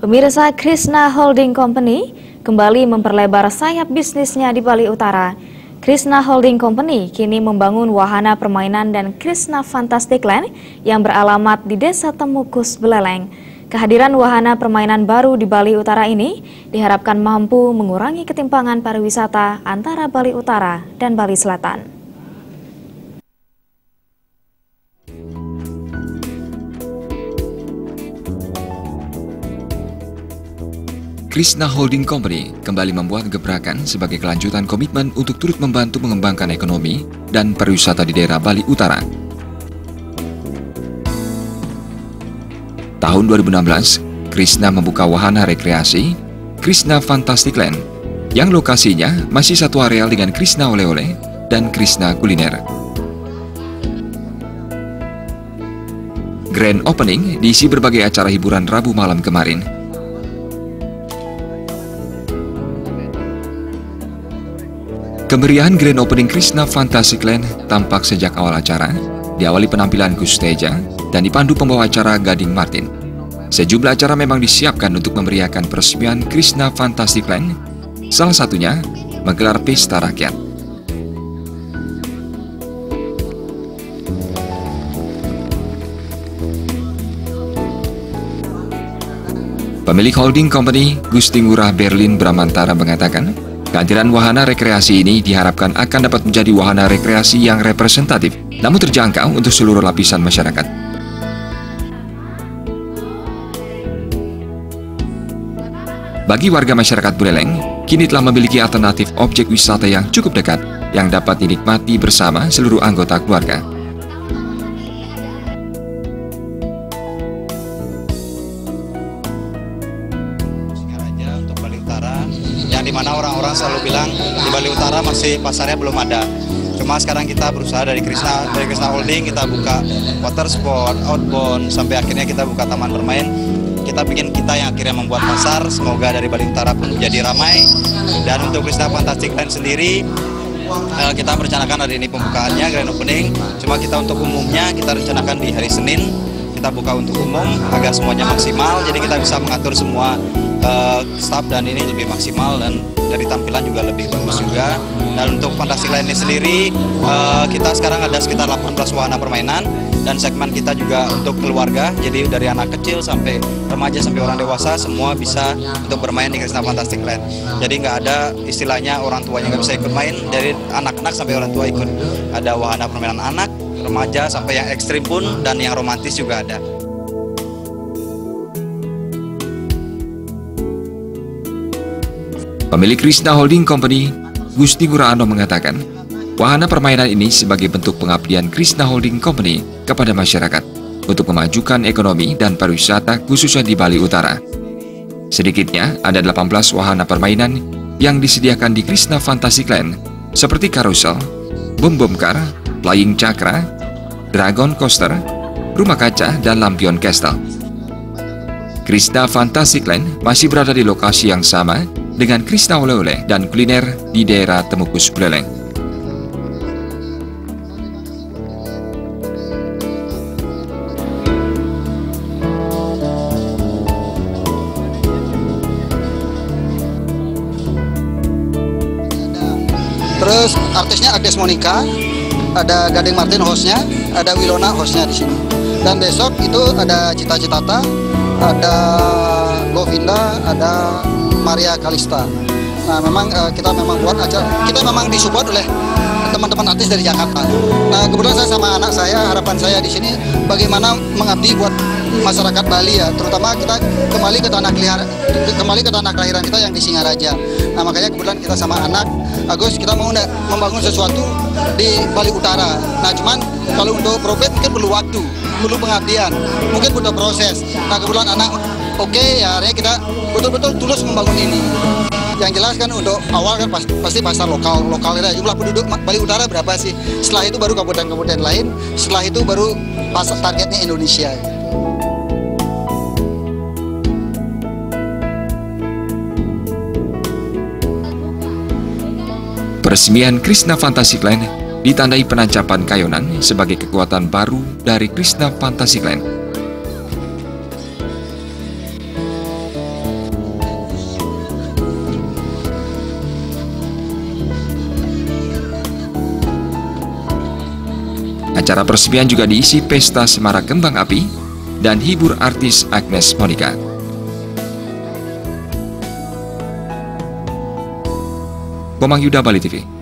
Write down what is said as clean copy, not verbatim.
Pemirsa, Krishna Holding Company kembali memperlebar sayap bisnisnya di Bali Utara. Krishna Holding Company kini membangun wahana permainan dan Krishna Fantastic Land yang beralamat di Desa Temukus, Beleleng. Kehadiran wahana permainan baru di Bali Utara ini diharapkan mampu mengurangi ketimpangan pariwisata antara Bali Utara dan Bali Selatan. Krishna Holding Company kembali membuat gebrakan sebagai kelanjutan komitmen untuk turut membantu mengembangkan ekonomi dan pariwisata di daerah Bali Utara. Tahun 2016, Krishna membuka wahana rekreasi Krishna Fantastic Land yang lokasinya masih satu areal dengan Krishna Oleh-oleh dan Krishna Kuliner. Grand Opening diisi berbagai acara hiburan Rabu malam kemarin. Kemeriahan Grand Opening Krishna Fantastic Land tampak sejak awal acara, diawali penampilan Gus Teja dan dipandu pembawa acara Gading Martin. Sejumlah acara memang disiapkan untuk memeriahkan peresmian Krishna Fantastic Land, salah satunya menggelar pesta rakyat. Pemilik holding company Gusti Ngurah Berlin Bramantara mengatakan, kehadiran wahana rekreasi ini diharapkan akan dapat menjadi wahana rekreasi yang representatif, namun terjangkau untuk seluruh lapisan masyarakat. Bagi warga masyarakat Buleleng, kini telah memiliki alternatif objek wisata yang cukup dekat, yang dapat dinikmati bersama seluruh anggota keluarga. Yang dimana orang-orang selalu bilang di Bali Utara masih pasarnya belum ada. Cuma sekarang kita berusaha dari Krishna Holding, kita buka water sport, outbound, sampai akhirnya kita buka taman bermain. Kita bikin kita yang akhirnya membuat pasar, semoga dari Bali Utara pun menjadi ramai. Dan untuk Krishna Fantastic Land sendiri, kita merencanakan hari ini pembukaannya, grand opening. Cuma kita untuk umumnya, kita rencanakan di hari Senin, kita buka untuk umum agar semuanya maksimal, jadi kita bisa mengatur semua staff dan ini lebih maksimal dan dari tampilan juga lebih bagus juga. Dan untuk Fantastic Land ini sendiri, kita sekarang ada sekitar 18 wahana permainan dan segmen kita juga untuk keluarga, jadi dari anak kecil sampai remaja sampai orang dewasa semua bisa untuk bermain di Krishna Fantastic Land. Jadi nggak ada istilahnya orang tuanya nggak bisa ikut main, dari anak-anak sampai orang tua ikut. Ada wahana permainan anak, remaja sampai yang ekstrim pun dan yang romantis juga ada. Pemilik Krishna Holding Company, Gusti Ngurah mengatakan, wahana permainan ini sebagai bentuk pengabdian Krishna Holding Company kepada masyarakat untuk memajukan ekonomi dan pariwisata khususnya di Bali Utara. Sedikitnya ada 18 wahana permainan yang disediakan di Krishna Fantastic Land seperti karusel, bom car, flying cakra, dragon coaster, rumah kaca, dan lampion castle. Krishna Fantastic Land masih berada di lokasi yang sama dengan Krishna Oleh-oleh dan Kuliner di daerah Temukus, Buleleng. Terus artisnya Agnes Monica, ada Gading Martin hostnya, ada Wilona hostnya di sini. Dan besok itu ada Cita Citata, ada Govinda, ada Maria Kalista. Nah, memang kita memang buat acara, kita memang disupport oleh teman-teman artis dari Jakarta. Nah, kebetulan saya sama anak saya, harapan saya di sini bagaimana mengabdi buat masyarakat Bali ya, terutama kita kembali ke tanah kelahiran kita yang di Singaraja. Nah, makanya kebetulan kita sama anak Agus kita mau membangun sesuatu di Bali Utara. Nah, cuman kalau untuk profit mungkin perlu waktu, perlu pengabdian, mungkin butuh proses. Nah, kebetulan anak oke, ya akhirnya kita betul-betul tulus membangun ini. Yang jelas kan untuk awal kan pasti pasar lokal ya. Jumlah penduduk Bali Utara berapa sih? Setelah itu baru kabupaten-kabupaten lain, setelah itu baru pasar targetnya Indonesia. Peresmian Krishna Fantastic Land ditandai penancapan kayonan sebagai kekuatan baru dari Krishna Fantastic Land. Acara peresmian juga diisi pesta semarak kembang api dan hibur artis Agnes Monica. Komang Yuda, Bali TV.